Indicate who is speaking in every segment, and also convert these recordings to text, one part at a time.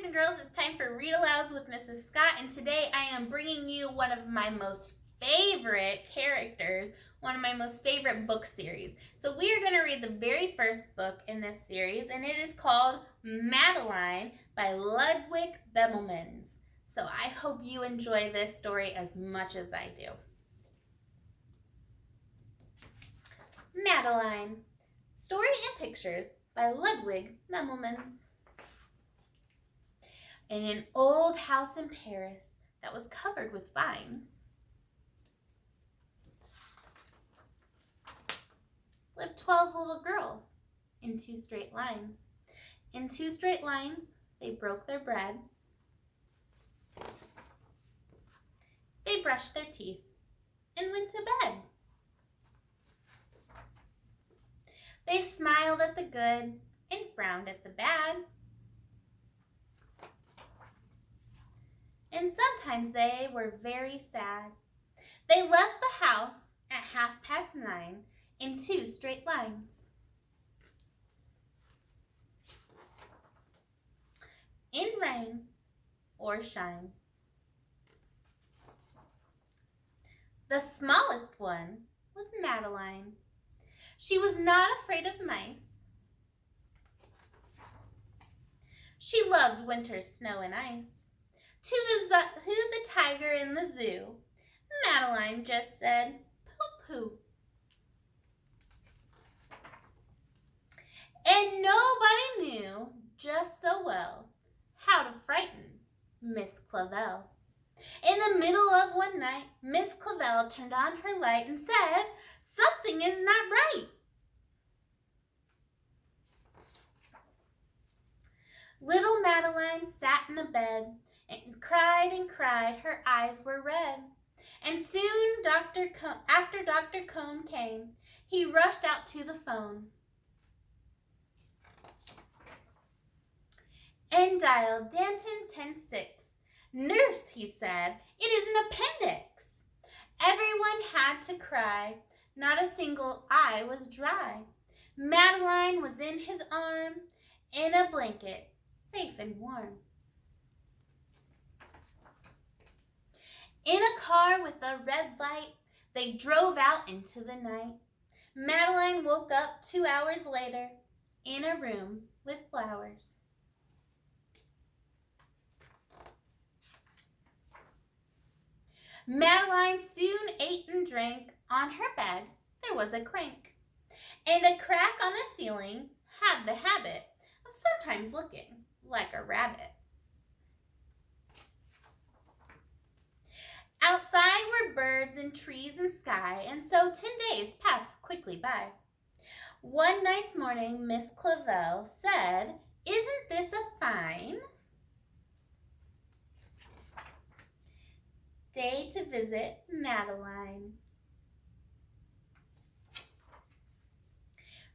Speaker 1: and girls, it's time for Read Alouds with Mrs. Scott, and today I am bringing you one of my most favorite characters, one of my most favorite book series. So we are going to read the very first book in this series, and it is called Madeline by Ludwig Bemelmans. So I hope you enjoy this story as much as I do. Madeline, Story and Pictures by Ludwig Bemelmans. In an old house in Paris that was covered with vines lived 12 little girls in 2 straight lines. In 2 straight lines, they broke their bread, they brushed their teeth, and went to bed. They smiled at the good and frowned at the bad. And sometimes they were very sad. They left the house at 9:30 in 2 straight lines. In rain or shine. The smallest one was Madeline. She was not afraid of mice. She loved winter's snow and ice. To the tiger in the zoo, Madeline just said, pooh-pooh. And nobody knew just so well how to frighten Miss Clavel. In the middle of one night, Miss Clavel turned on her light and said, "Something is not right." Little Madeline sat in a bed and cried, her eyes were red. And soon after Dr. Cone came, he rushed out to the phone and dialed Danton 106. "Nurse," he said, "it is an appendix." Everyone had to cry. Not a single eye was dry. Madeline was in his arm, in a blanket, safe and warm. In a car with a red light, they drove out into the night. Madeline woke up 2 hours later in a room with flowers. Madeline soon ate and drank. On her bed there was a crank, and a crack on the ceiling had the habit of sometimes looking like a rabbit. Outside were birds and trees and sky, and so 10 days passed quickly by. One nice morning, Miss Clavel said, "Isn't this a fine day to visit Madeline?"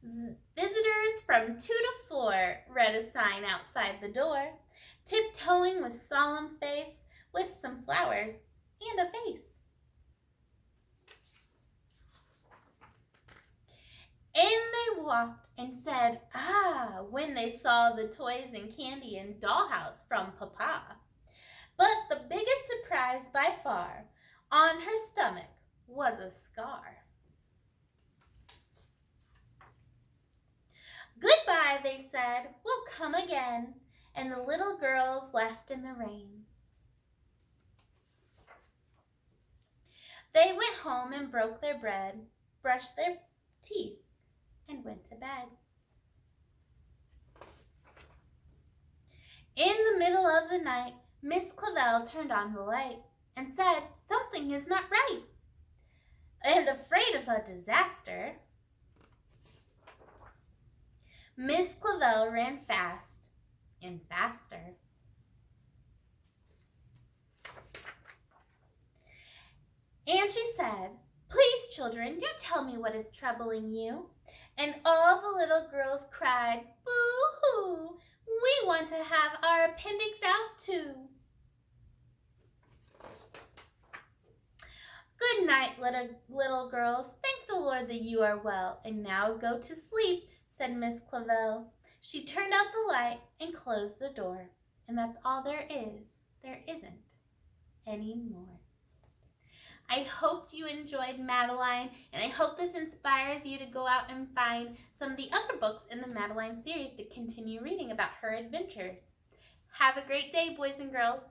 Speaker 1: Visitors from 2 to 4 read a sign outside the door, tiptoeing with solemn face, with some flowers and a face. And they walked and said, "Ah," when they saw the toys and candy and dollhouse from Papa. But the biggest surprise by far, on her stomach was a scar. "Goodbye," they said, "we'll come again." And the little girls left in the rain. They went home and broke their bread, brushed their teeth, and went to bed. In the middle of the night, Miss Clavel turned on the light and said, "Something is not right." And afraid of a disaster, Miss Clavel ran fast and faster. And she said, "Please, children, do tell me what is troubling you." And all the little girls cried, "Boo-hoo! We want to have our appendix out too." "Good night, little girls. Thank the Lord that you are well. And now go to sleep," said Miss Clavel. She turned out the light and closed the door. And that's all there is. There isn't any more. I hoped you enjoyed Madeline, and I hope this inspires you to go out and find some of the other books in the Madeline series to continue reading about her adventures. Have a great day, boys and girls.